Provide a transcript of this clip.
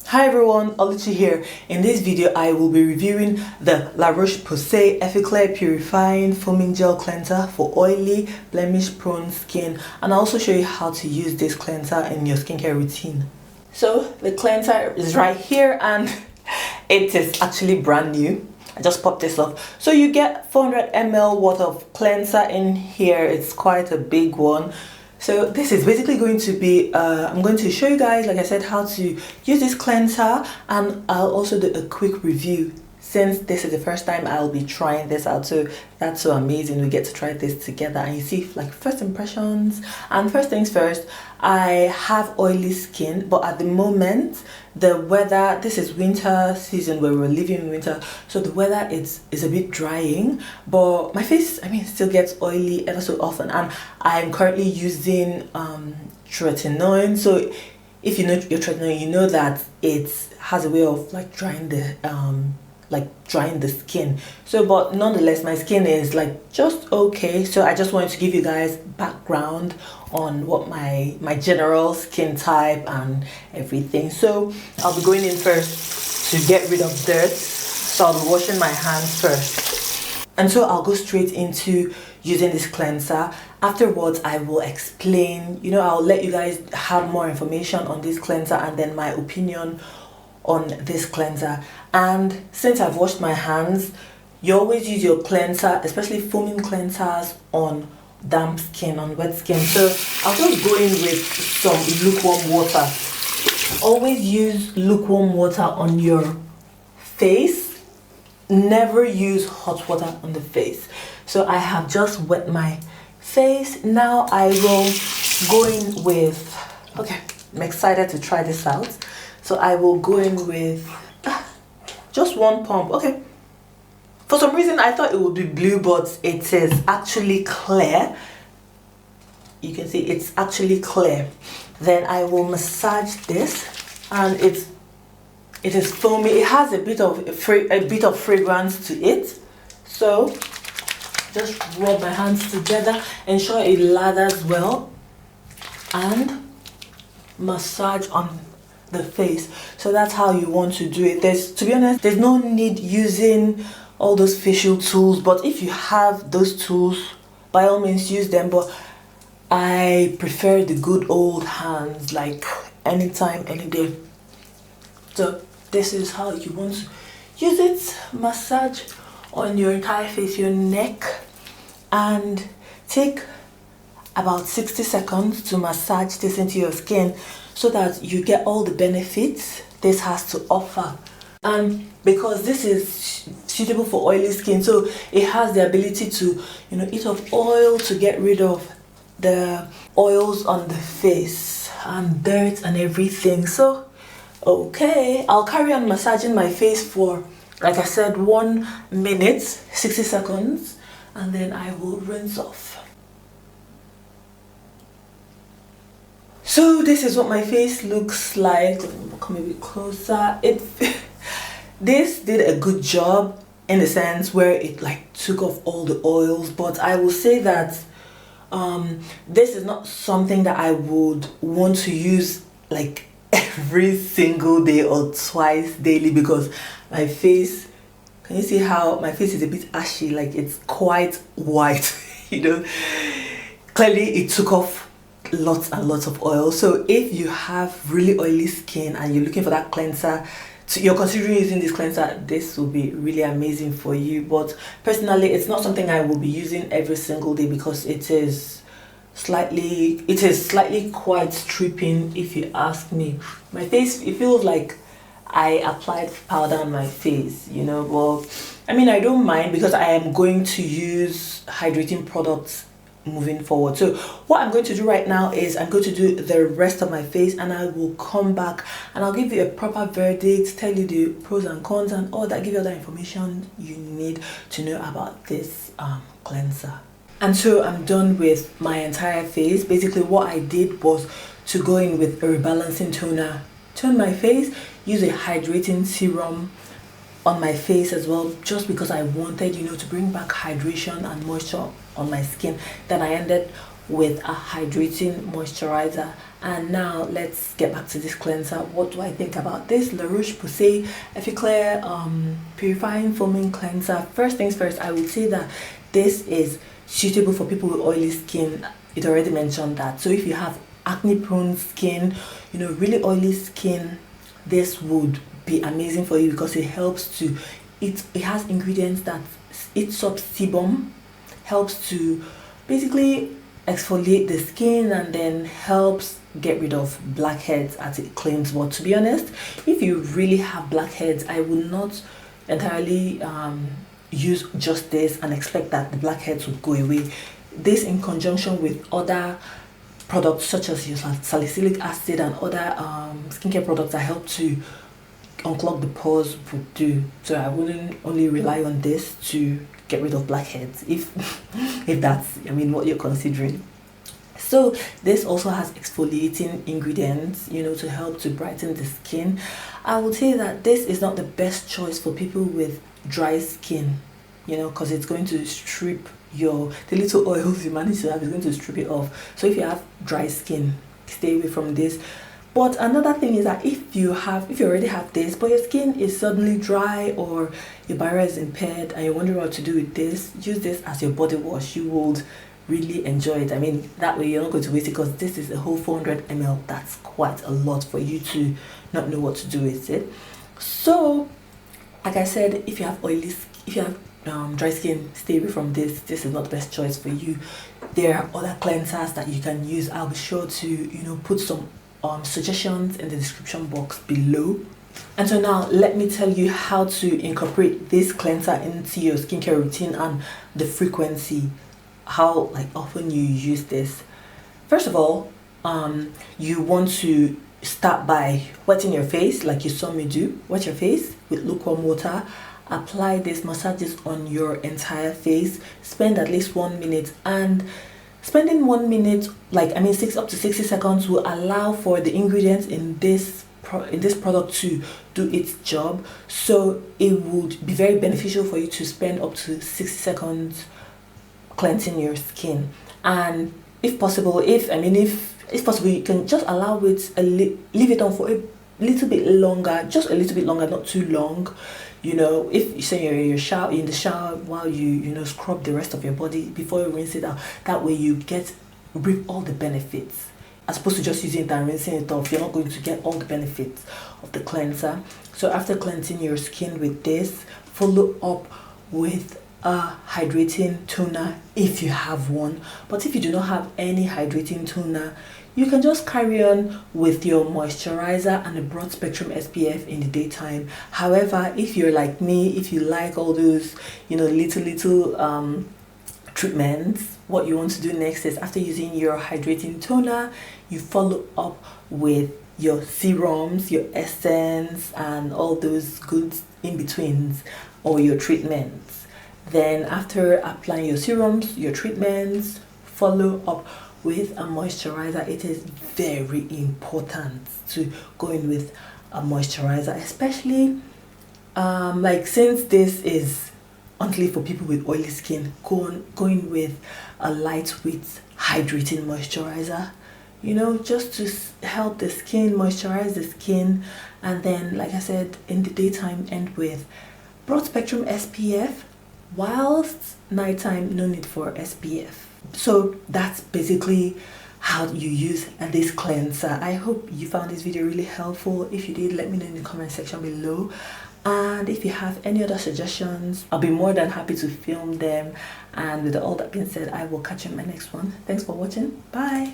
Hi everyone, Oluchi here. In this video, I will be reviewing the Roche-Posay Effaclar Purifying Foaming Gel Cleanser for oily, blemish-prone skin, and I'll also show you how to use this cleanser in your skincare routine. So the cleanser is right here and it is actually brand new. I just popped this off. So you get 400 ml worth of cleanser in here. It's quite a big one. So this is basically going to be, I'm going to show you guys, like I said, how to use this cleanser, and I'll also do a quick review since this is the first time I'll be trying this out. So that's so amazing, we get to try this together and you see like first impressions. And first things first, I have oily skin, but at the moment the weather, this is winter season where we're living in winter, so the weather is a bit drying, but my face, I mean, still gets oily ever so often, and I'm currently using tretinoin. So if you know your tretinoin, you know that it has a way of like drying the skin. So but nonetheless, my skin is like just okay. So I just wanted to give you guys background on what my general skin type and everything. So I'll be going in first to get rid of dirt, so I'll be washing my hands first, and so I'll go straight into using this cleanser. Afterwards I will explain, you know, I'll let you guys have more information on this cleanser and then my opinion on this cleanser. And since I've washed my hands, you always use your cleanser, especially foaming cleansers, on damp skin, on wet skin. So I'll just go in with some lukewarm water. Always use lukewarm water on your face. Never use hot water on the face. So I have just wet my face. Now I will go in with, okay, I'm excited to try this out. So I will go in with just one pump. Okay, for some reason I thought it would be blue, but it is actually clear. You can see it's actually clear. Then I will massage this, and it is foamy. It has a bit of fragrance to it. So just rub my hands together, ensure it lathers well, and massage on the face. So that's how you want to do it. To be honest, there's no need using all those facial tools, but if you have those tools, by all means use them. But I prefer the good old hands, like anytime, any day. So this is how you want to use it. Massage on your entire face, your neck, and take about 60 seconds to massage this into your skin so that you get all the benefits this has to offer. And because this is suitable for oily skin, so it has the ability to, you know, eat up oil, to get rid of the oils on the face and dirt and everything. So okay, I'll carry on massaging my face for, like I said, 1 minute, 60 seconds, and then I will rinse off. So this is what my face looks like. Come a bit closer. This did a good job in the sense where it like took off all the oils, but I will say that this is not something that I would want to use like every single day or twice daily, because my face, can you see how my face is a bit ashy? Like it's quite white, you know. Clearly it took off lots and lots of oil. So if you have really oily skin and you're looking for that cleanser, you're considering using this cleanser, this will be really amazing for you. But personally, it's not something I will be using every single day because it is slightly quite stripping, if you ask me. My face, it feels like I applied powder on my face, you know. Well, I mean, I don't mind because I am going to use hydrating products moving forward. So what I'm going to do right now is I'm going to do the rest of my face, and I will come back and I'll give you a proper verdict, tell you the pros and cons and all that, give you all the information you need to know about this cleanser. And so I'm done with my entire face. Basically what I did was to go in with a rebalancing toner, tone my face, use a hydrating serum on my face as well, just because I wanted, you know, to bring back hydration and moisture on my skin. Then I ended with a hydrating moisturizer. And now let's get back to this cleanser. What do I think about this La Roche-Posay Effaclar Purifying Foaming Cleanser? First things first, I would say that this is suitable for people with oily skin. It already mentioned that. So if you have acne prone skin, you know, really oily skin, this would be amazing for you because it helps to, it has ingredients that eats up sebum, helps to basically exfoliate the skin, and then helps get rid of blackheads as it claims. But to be honest, if you really have blackheads, I would not entirely use just this and expect that the blackheads would go away. This, in conjunction with other products such as your salicylic acid and other skincare products that help to unclog the pores, would do. So I wouldn't only rely on this to get rid of blackheads, if that's, I mean, what you're considering. So this also has exfoliating ingredients, you know, to help to brighten the skin. I would say that this is not the best choice for people with dry skin, you know, because it's going to strip the little oils you manage to have, is going to strip it off. So if you have dry skin, stay away from this. But another thing is that if you already have this, but your skin is suddenly dry or your barrier is impaired and you're wondering what to do with this, use this as your body wash. You would really enjoy it. I mean, that way you're not going to waste it, because this is a whole 400 ml. That's quite a lot for you to not know what to do with it. So, like I said, if you have dry skin, stay away from this. This is not the best choice for you. There are other cleansers that you can use. I'll be sure to, you know, put some suggestions in the description box below. And so now let me tell you how to incorporate this cleanser into your skincare routine and the frequency, how often you use this. First of all, you want to start by wetting your face like you saw me do. Wet your face with lukewarm water. Apply this, massage this on your entire face. Spend at least 1 minute, and spending 1 minute, up to 60 seconds, will allow for the ingredients in this product to do its job. So it would be very beneficial for you to spend up to 60 seconds cleansing your skin. And if possible, if possible, you can just allow it leave it on for a little bit longer, just a little bit longer, not too long. You know, if you say you're in the shower while you scrub the rest of your body before you rinse it out, that way you reap all the benefits, as opposed to just using it and rinsing it off. You're not going to get all the benefits of the cleanser. So after cleansing your skin with this, follow up with a hydrating toner if you have one. But if you do not have any hydrating toner, you can just carry on with your moisturizer and a broad spectrum SPF in the daytime. However, if you're like me, if you like all those little treatments, what you want to do next is, after using your hydrating toner, you follow up with your serums, your essence, and all those good in-betweens, or your treatments. Then after applying your serums, your treatments, follow up with a moisturizer. It is very important to go in with a moisturizer, especially since this is only for people with oily skin. Going with a lightweight hydrating moisturizer, you know, just to help the skin, moisturize the skin. And then, like I said, in the daytime, end with broad spectrum SPF, whilst nighttime, no need for SPF. So that's basically how you use this cleanser. I hope you found this video really helpful. If you did, let me know in the comment section below. And if you have any other suggestions, I'll be more than happy to film them. And with all that being said, I will catch you in my next one. Thanks for watching. Bye.